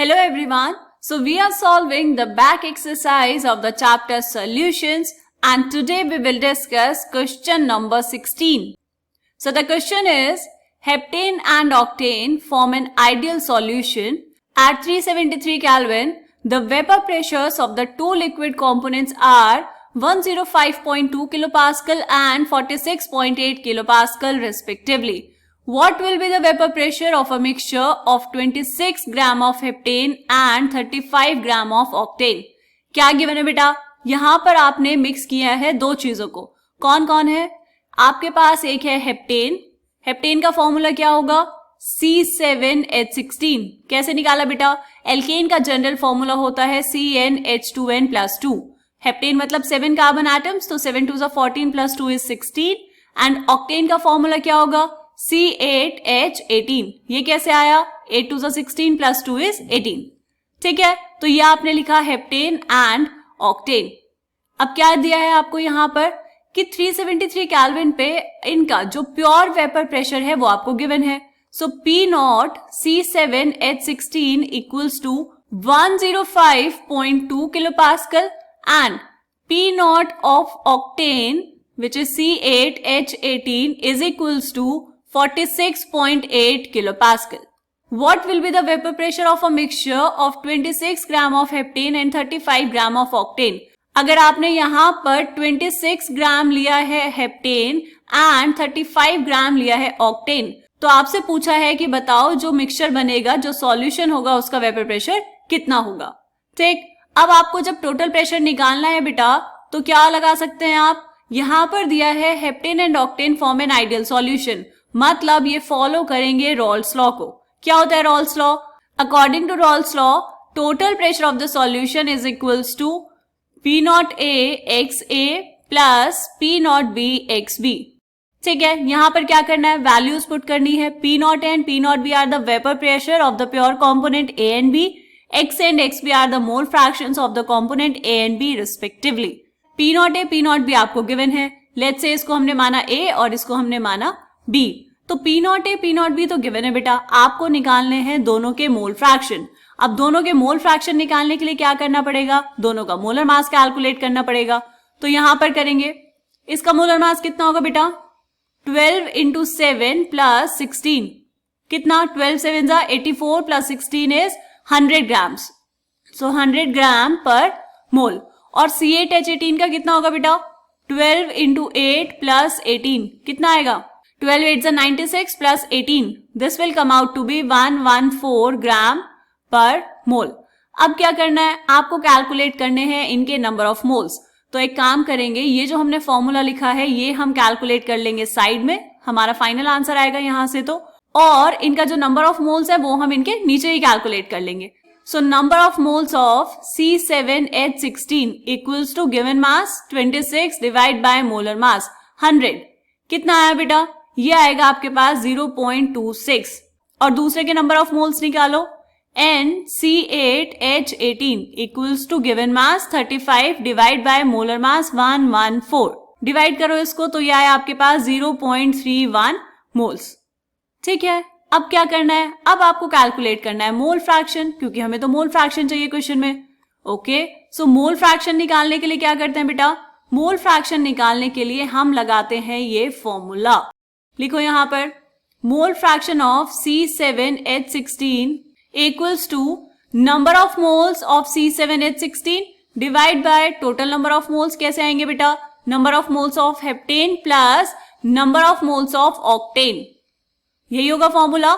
Hello everyone. So we are solving the back exercise of the chapter solutions and today we will discuss question number 16. So the question is, heptane and octane form an ideal solution. At 373 Kelvin, the vapor pressures of the two liquid components are 105.2 kilopascal and 46.8 kilopascal respectively. What will be the vapor pressure of a mixture of 26 gram of heptane and 35 gram of octane? क्या given है बेटा? यहाँ पर आपने mix किया है दो चीजों को. कौन कौन है? आपके पास एक है हेप्टेन. हेप्टेन का फॉर्मूला क्या होगा? C7H16. कैसे निकाला बेटा? एल्केन का जनरल फॉर्मूला होता है CnH2n+2. हेप्टेन मतलब 7 कार्बन एटम्स, तो 7 2 14 + 2 is 16. एंड ऑक्टेन का फॉर्मूला क्या होगा? C8H18. ये कैसे आया? 8 2 16 + 2 is 18. ठीक है, तो ये आपने लिखा हेप्टेन एंड ऑक्टेन. अब क्या दिया है आपको यहाँ पर कि 373 केल्विन पे इनका जो प्योर वेपर प्रेशर है वो आपको गिवन है. So P0 C7H16 equals to 105.2 kilopascal and P0 of octane which is C8H18 is equals to 46.8 kilopascal. What will be the vapor pressure of a mixture of 26 gram of heptane and 35 gram of octane? अगर आपने यहाँ पर 26 ग्राम लिया है heptane and 35 ग्राम लिया है octane, तो आपसे पूछा है कि बताओ जो मिक्सचर बनेगा, जो सॉल्यूशन होगा, उसका वेपर प्रेशर कितना होगा. ठीक, अब आपको जब टोटल प्रेशर निकालना है बेटा, तो क्या लगा सकते हैं आप? यहाँ पर दिया है heptane and octane form an ideal solution, मतलब ये फॉलो करेंगे रॉल्स लॉ को. क्या होता है Raoult's law? According to Raoult's law, total pressure of the solution is equals to P0A XA plus P0B XB. ठीक है, यहाँ पर क्या करना है? वैल्यूज पुट करनी है. P0 and P0B are the vapour pressure of the pure component A and B. X and XB are the mole fractions of the component A and B respectively. P0A P0B आपको given है. Let's say इसको हमने माना A और इसको हमने माना B. तो P0A P0B तो गिवन है बेटा. आपको निकालने हैं दोनों के मोल फ्रैक्शन. अब दोनों के मोल फ्रैक्शन निकालने के लिए क्या करना पड़ेगा? दोनों का मोलर मास कैलकुलेट करना पड़ेगा. तो यहां पर करेंगे. इसका मोलर मास कितना होगा बेटा? 12 × 7 + 16. कितना? 12 7 = 84 + 16 is 100 grams. So 100 gram per मोल. और C8H18 का कितना होगा बेटा? 12 × 8 + 18. कितना आएगा? 12 8 = 96 + 18. This will come out to be 114 gram per mole. अब क्या करना है? आपको कैलकुलेट करने हैं इनके नंबर ऑफ मोल्स. तो एक काम करेंगे, ये जो हमने फॉर्मूला लिखा है ये हम कैलकुलेट कर लेंगे साइड में. हमारा फाइनल आंसर आएगा यहां से तो. और इनका जो नंबर ऑफ मोल्स है वो हम इनके नीचे ही कैलकुलेट कर लेंगे. So number of moles of C7H16 equals to given mass 26 divide by molar mass 100. कितना आया बेटा? ये आएगा आपके पास 0.26. और दूसरे के नंबर ऑफ मोल्स निकालो. And C8H18 equals to given mass 35 divide by molar mass 114. Divide करो इसको तो ये आया आपके पास 0.31 मोल्स. ठीक है, अब क्या करना है? अब आपको कैलकुलेट करना है मोल फ्रैक्शन, क्योंकि हमें तो मोल फ्रैक्शन चाहिए क्वेश्चन में. ओके, सो मोल फ्रैक्शन निकालने के लिए क्या करते हैं बेटा? मोल फ्रैक्शन निकालने के लिए हम लगाते हैं ये फॉर्मूला. लिखो यहां पर, मोल fraction of C7H16 equals to number of moles of C7H16 divide by total number of moles. कैसे आएंगे बेटा? number of moles of heptane plus number of moles of octane. यही होगा फॉर्मूला.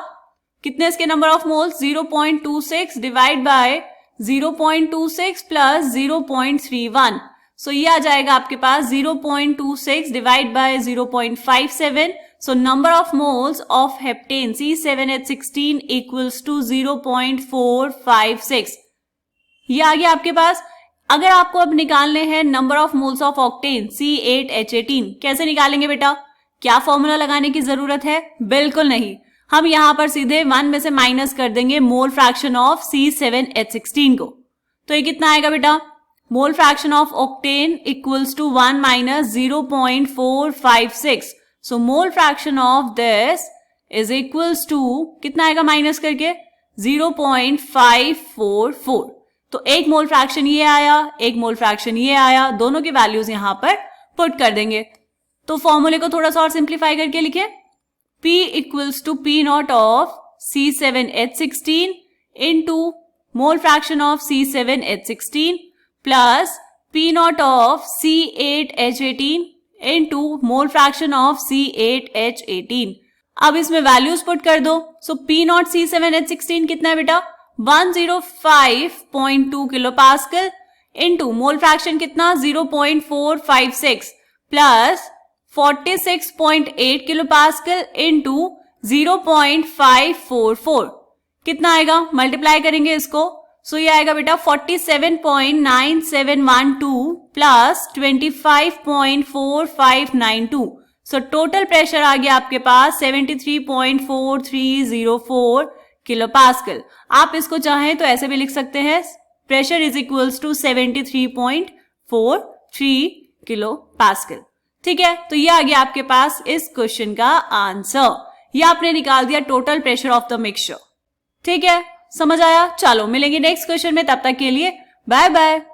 कितने इसके number of moles? 0.26 divide by 0.26 plus 0.31. सो ये आ जाएगा आपके पास 0.26 divide by 0.57. So number of moles of heptane C7H16 equals to 0.456. ये आ गया आपके पास. अगर आपको अब निकालने हैं number of moles of octane C8H18, कैसे निकालेंगे बेटा? क्या फॉर्मूला लगाने की जरूरत है? बिल्कुल नहीं. हम यहां पर सीधे 1 में से माइनस कर देंगे मोल फ्रैक्शन ऑफ C7H16 को. तो ये कितना आएगा बेटा? Mole fraction of octane equals to 1 minus 0.456. So mole fraction of this is equals to कितना आएगा माइनस करके? 0.544। तो एक मोल फ्रैक्शन ये आया, एक मोल फ्रैक्शन ये आया, दोनों की वैल्यूज यहां पर पुट कर देंगे। तो फॉर्मूले को थोड़ा सा और सिंप्लीफाई करके लिखे, P equals to P not of C7H16 into mole fraction of C7H16 plus P not of C8H18 into mole fraction of C8H18। अब इसमें वैल्यूज पुट कर दो। सो P नॉट C7H16 कितना है बेटा, 105.2 kilo pascal into mole fraction कितना 0.456 plus 46.8 kilo pascal into 0.544 कितना आएगा, मल्टीप्लाई करेंगे इसको। सो ये आएगा बेटा 47.9712 प्लस 25.4592। सो टोटल प्रेशर आ गया आपके पास 73.4304 किलो पास्कल। आप इसको चाहें तो ऐसे भी लिख सकते हैं, pressure is equals to 73.43 kilo pascal. ठीक है, तो ये आ गया आपके पास इस क्वेश्चन का आंसर। ये आपने निकाल दिया total pressure of the mixture. ठीक है, समझ आया। चलो मिलेंगे नेक्स्ट क्वेश्चन में, तब तक के लिए बाय बाय।